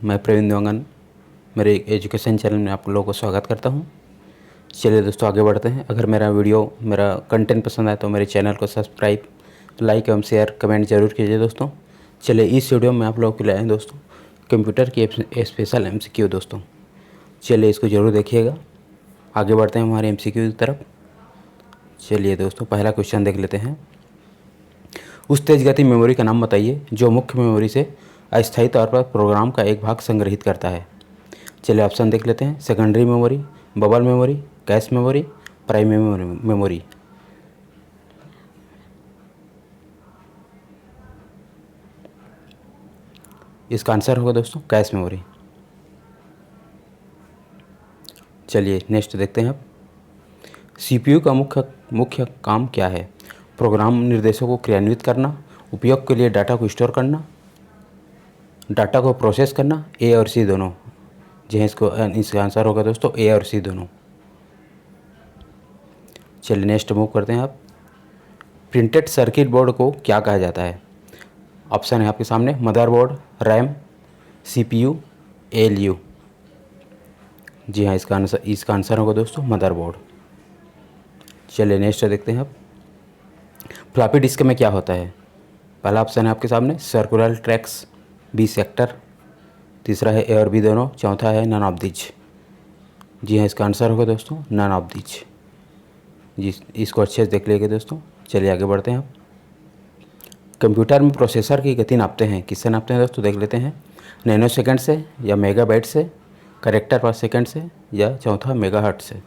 मैं प्रवीण देवगन मेरे education channel में आप लोगों को स्वागत करता हूं। चलिए दोस्तों आगे बढ़ते हैं। अगर मेरा कंटेंट पसंद आए तो मेरे चैनल को सब्सक्राइब, लाइक एवं शेयर, कमेंट जरूर कीजिए दोस्तों। चलिए इस वीडियो में आप लोगों के लिए आए दोस्तों कंप्यूटर की स्पेशल MCQ दोस्तों। चलिए इसको ज़रूर देखिएगा। आगे बढ़ते हैं हमारे MCQ की तरफ। चलिए दोस्तों पहला क्वेश्चन देख लेते हैं। उस तेज गति मेमोरी का नाम बताइए जो मुख्य मेमोरी से अस्थायी तौर पर प्रोग्राम का एक भाग संग्रहित करता है। चलिए ऑप्शन देख लेते हैं। Secondary memory, bubble memory, cache memory, primary memory. इसका आंसर होगा दोस्तों कैश मेमोरी। चलिए नेक्स्ट देखते हैं अब। CPU का मुख्य काम क्या है? प्रोग्राम निर्देशों को क्रियान्वित करना, उपयोग के लिए डाटा को स्टोर करना, डाटा को प्रोसेस करना, ए और सी दोनों। जी हाँ, इसका आंसर होगा दोस्तों ए और सी दोनों। चलिए नेक्स्ट मूव करते हैं आप। प्रिंटेड सर्किट बोर्ड को क्या कहा जाता है? ऑप्शन है आपके सामने मदरबोर्ड, रैम, CPU, ALU। जी हाँ, इसका आंसर होगा दोस्तों मदरबोर्ड। चलिए नेक्स्ट देखते हैं आप। फ्लॉपी डिस्क में क्या होता है? पहला ऑप्शन है आपके सामने सर्कुलर ट्रैक्स, बी सेक्टर, तीसरा है ए और बी दोनों, चौथा है नन ऑफ दीज। जी हाँ, इसका आंसर होगा दोस्तों नन ऑफ दीज। जी इसको अच्छे से देख लीजिएगा दोस्तों। चलिए आगे बढ़ते हैं आप। कंप्यूटर में प्रोसेसर की गति नापते हैं, किससे नापते हैं दोस्तों? देख लेते हैं। नैनो सेकंड से या मेगाबाइट से, कैरेक्टर पर सेकंड से, या चौथा मेगाहर्ट्ज से।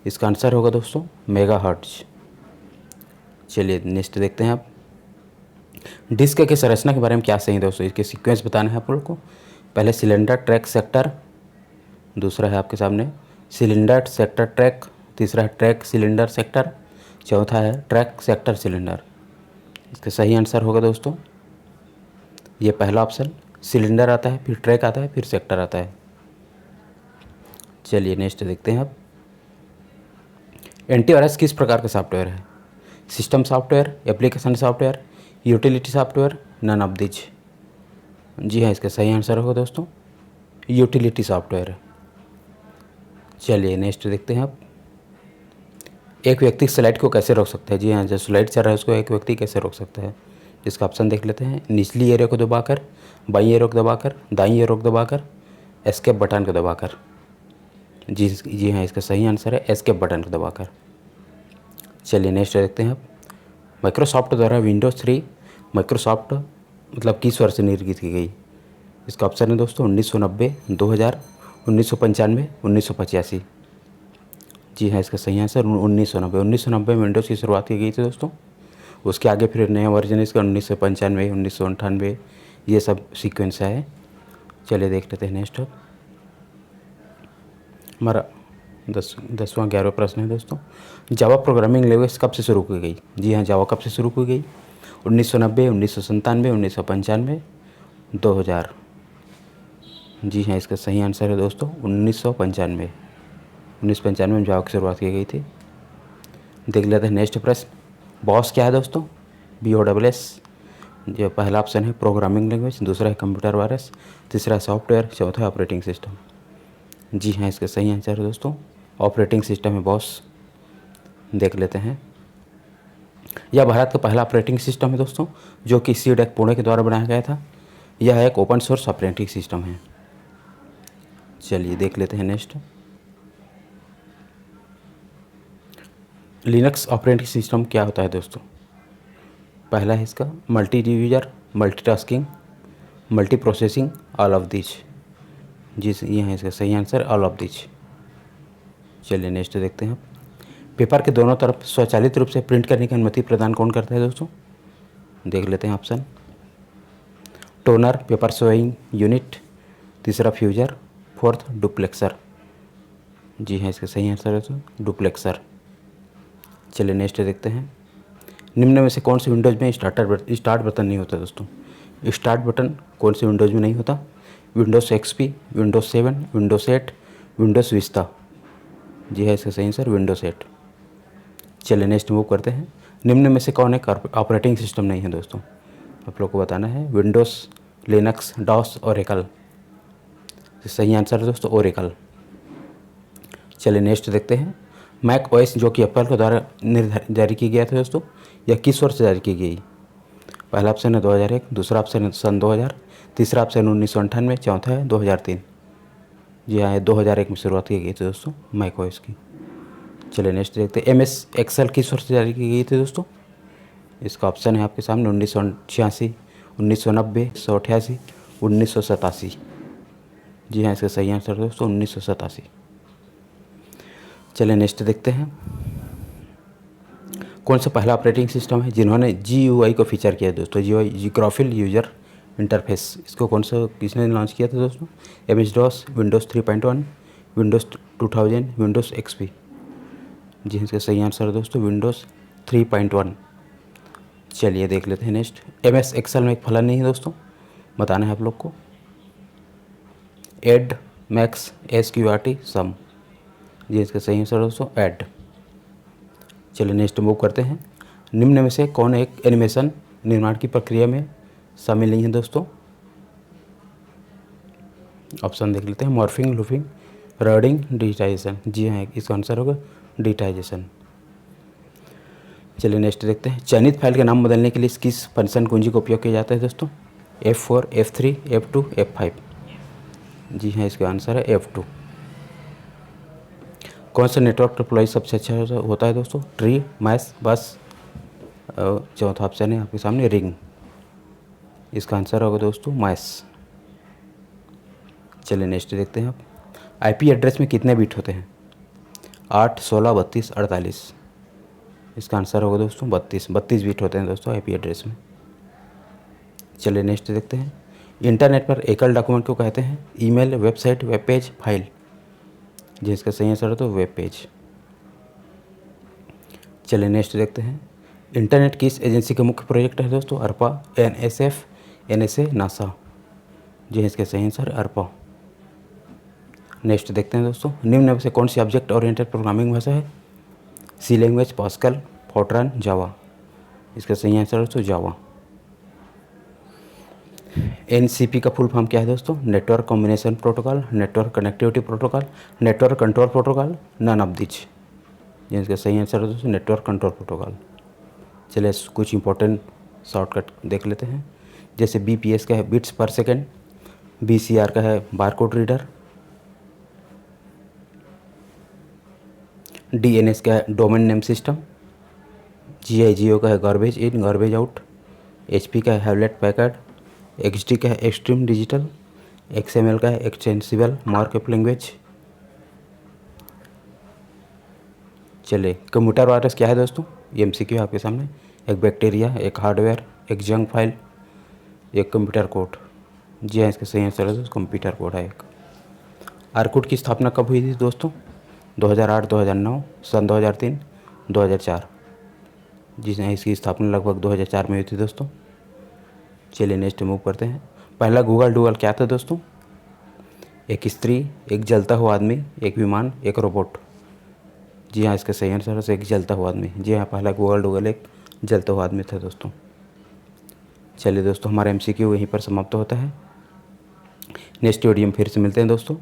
इसका आंसर होगा दोस्तों मेगाहर्ट्ज। चलिए नेक्स्ट देखते हैं आप। डिस्क की संरचना के बारे में क्या सही है दोस्तों? इसके सीक्वेंस बताना है आप लोग को। पहले सिलेंडर, ट्रैक, सेक्टर, दूसरा है आपके सामने सिलेंडर, सेक्टर, ट्रैक, तीसरा है ट्रैक, सिलेंडर, सेक्टर, चौथा है ट्रैक, सेक्टर, सिलेंडर। इसका सही आंसर होगा दोस्तों ये पहला ऑप्शन, सिलेंडर आता है, फिर ट्रैक आता है, फिर सेक्टर आता है। चलिए नेक्स्ट देखते हैं आप। एंटीवायरस किस प्रकार का सॉफ्टवेयर है? System software, application software, utility software, none of these. जी हाँ, इसका सही आंसर होगा दोस्तों यूटिलिटी सॉफ्टवेयर। चलिए नेक्स्ट देखते हैं आप। एक व्यक्ति स्लाइड को कैसे रोक सकता है? जी हाँ, जो स्लाइड चल रहा है उसको एक व्यक्ति कैसे रोक सकता है? इसका ऑप्शन देख लेते हैं। निचली एरो को दबाकर, बाईं एरो को दबाकर, दाईं एरो को दबाकर, एस्केप बटन को दबाकर। जी हाँ, इसका सही आंसर है एस्केप बटन को दबाकर। चलिए नेक्स्ट देखते हैं आप। माइक्रोसॉफ्ट द्वारा विंडोज 3 माइक्रोसॉफ्ट मतलब किस वर्ष निर्मित की गई? इसका ऑप्शन है दोस्तों 1990, 2000, 1995, 1985। जी हाँ, इसका सही आंसर 1990। 1990 में विंडोज़ की शुरुआत की गई थी दोस्तों। उसके आगे फिर नया वर्जन इसका 1995, 1998 ये सब सीक्वेंस है। चलिए देख लेते हैं नेक्स्ट। हमारा 11वां प्रश्न है दोस्तों। जावा प्रोग्रामिंग लैंग्वेज कब से शुरू की गई? जी हाँ, जावा कब से शुरू की गई? 1990, 1997, 1995, 2000। जी हाँ, इसका सही आंसर है दोस्तों 1995। 1995 में जावा की शुरुआत की गई थी। देख लेते हैं नेक्स्ट प्रश्न। बॉस क्या है दोस्तों? BOSS। जो पहला ऑप्शन है प्रोग्रामिंग लैंग्वेज, दूसरा है कंप्यूटर वायरस, तीसरा सॉफ्टवेयर, चौथा ऑपरेटिंग सिस्टम। जी हाँ, इसका सही आंसर है दोस्तों ऑपरेटिंग सिस्टम है बॉस। देख लेते हैं। यह भारत का पहला ऑपरेटिंग सिस्टम है दोस्तों जो कि CDEC पुणे के द्वारा बनाया गया था। यह एक ओपन सोर्स ऑपरेटिंग सिस्टम है। चलिए देख लेते हैं नेक्स्ट। लिनक्स ऑपरेटिंग सिस्टम क्या होता है दोस्तों? पहला है इसका multi user, multitasking, multi processing, all of this. जी ये है इसका सही आंसर ऑल ऑफ दिस। चलिए नेक्स्ट देखते हैं। पेपर के दोनों तरफ स्वचालित रूप से प्रिंट करने की अनुमति प्रदान कौन करता है दोस्तों? देख लेते हैं option. Toner, paper sewing unit, तीसरा फ्यूजर, फोर्थ डुप्लेक्सर। जी हाँ, इसका सही आंसर है दोस्तों डुप्लेक्सर। चलिए नेक्स्ट देखते हैं। निम्न में से कौन से विंडोज़ में स्टार्ट बटन नहीं होता दोस्तों? स्टार्ट बटन कौन से विंडोज़ में नहीं होता? Windows XP, Windows 7, Windows 8, Windows Vista. जी है, इसका सही आंसर विंडोज़ 8। चलिए नेक्स्ट मूव करते हैं। निम्न में से कौन एक ऑपरेटिंग सिस्टम नहीं है दोस्तों? आप लोग को बताना है। Windows, Linux, DOS, Oracle. तो सही आंसर है दोस्तों ओरेकल। चलिए नेक्स्ट देखते हैं। मैक ओएस जो कि एप्पल के द्वारा जारी की गया था दोस्तों, यह किस वर्ष जारी की गई? पहला ऑप्शन है 2001, दूसरा ऑप्शन है सन 2000, तीसरा ऑप्शन 1998, चौथा है 2003। जी हाँ, 2001 में शुरुआत की गई थी दोस्तों मैक ओएस की। चलिए नेक्स्ट देखते हैं। MS एक्सेल किस वर्ष जारी की गई थी दोस्तों? इसका ऑप्शन है आपके सामने 1986, 1990, 1988, 1987। जी हाँ, इसका सही आंसर दोस्तों 1987। चलिए नेक्स्ट देखते हैं। कौन सा पहला ऑपरेटिंग सिस्टम है जिन्होंने GUI को फीचर किया दोस्तों? GUI जियोग्राफिकल यूजर इंटरफेस, इसको कौन सा किसने लॉन्च किया था दोस्तों? MS-DOS, Windows 3.1, Windows 2000, Windows XP। जी इसका सही आंसर है दोस्तों विंडोज़ 3.1। चलिए देख लेते हैं नेक्स्ट। MS एक्सेल में एक फलन नहीं है दोस्तों, बताना है आप लोग को। ऐड, मैक्स, SQRT, सम। जी इसका सही आंसर दोस्तों ऐड। चलिए नेक्स्ट मूव करते हैं। निम्न में से कौन एक एनिमेशन निर्माण की प्रक्रिया में शामिल नहीं है दोस्तों? ऑप्शन देख लेते हैं। मॉर्फिंग, लूपिंग, रॉडिंग, डिजिटाइजेशन। जी हाँ, इसका आंसर होगा डिजिटाइजेशन। चलिए नेक्स्ट देखते हैं। चयनित फाइल का नाम बदलने के लिए किस फंक्शन कुंजी का उपयोग किया जाता है दोस्तों? F4, F3, F2, F5। जी हाँ, इसका आंसर है F2। कौन सा नेटवर्क टोपोलॉजी सबसे अच्छा होता है दोस्तों? ट्री, मैश, बस, चौथा ऑप्शन है आपके सामने रिंग। इसका आंसर होगा दोस्तों मैश। चलिए नेक्स्ट देखते हैं आप। IP एड्रेस में कितने बिट होते हैं? 8, 16, 32, 48। इसका आंसर होगा दोस्तों 32 बिट होते हैं दोस्तों IP एड्रेस में। चलिए नेक्स्ट देखते हैं। इंटरनेट पर एकल डॉक्यूमेंट को कहते हैं? Email, website, web page, file. जिसका सही आंसर है तो वेब पेज। चलिए नेक्स्ट देखते हैं। इंटरनेट किस एजेंसी का मुख्य प्रोजेक्ट है दोस्तों? ARPA, NSF, NSA, NASA. जी इसका सही आंसर ARPA। नेक्स्ट देखते हैं दोस्तों। निम्न में से कौन सी ऑब्जेक्ट ओरिएंटेड प्रोग्रामिंग भाषा है? C language, Pascal, Fortran, Java. इसका सही आंसर है दोस्तों जावा। NCP का फुल फॉर्म क्या है दोस्तों? Network combination protocol, network connectivity protocol, network control protocol, none of this. जिसका सही आंसर है दोस्तों नेटवर्क कंट्रोल प्रोटोकॉल। चलिए कुछ इंपॉर्टेंट शॉर्टकट देख लेते हैं। जैसे BPS का है बिट्स पर सेकेंड, BCR का है बारकोड रीडर, DNS का है डोमेन नेम सिस्टम, GIGO का है garbage in garbage out, HP का है हैवलेट पैकर्ड, XD का है एक्सट्रीम डिजिटल, XML का है एक्सटेंसिबल मार्कअप लैंग्वेज। चलिए कंप्यूटर वायरस क्या है दोस्तों? ये MCQ आपके सामने। एक बैक्टीरिया, एक हार्डवेयर, एक जंक फाइल, एक कंप्यूटर कोड। जी हाँ, इसका सही आंसर है दोस्तों कंप्यूटर कोड है एक। ऑर्कुट की स्थापना कब हुई थी दोस्तों? 2008, 2009, सन 2003, 2004। जी हाँ, इसकी स्थापना लगभग 2004 में हुई थी दोस्तों। चलिए नेक्स्ट मूव करते हैं। पहला गूगल डूगल क्या था दोस्तों? एक स्त्री, एक जलता हुआ आदमी, एक विमान, एक रोबोट। जी हाँ, इसका सही आंसर है एक जलता हुआ आदमी। जी हाँ, पहला गूगल डूगल एक जलता हुआ आदमी था दोस्तों। चलिए दोस्तों, हमारा MCQ यहीं पर समाप्त होता है। नेक्स्ट वीडियो में फिर से मिलते हैं दोस्तों।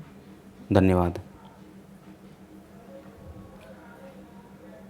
धन्यवाद।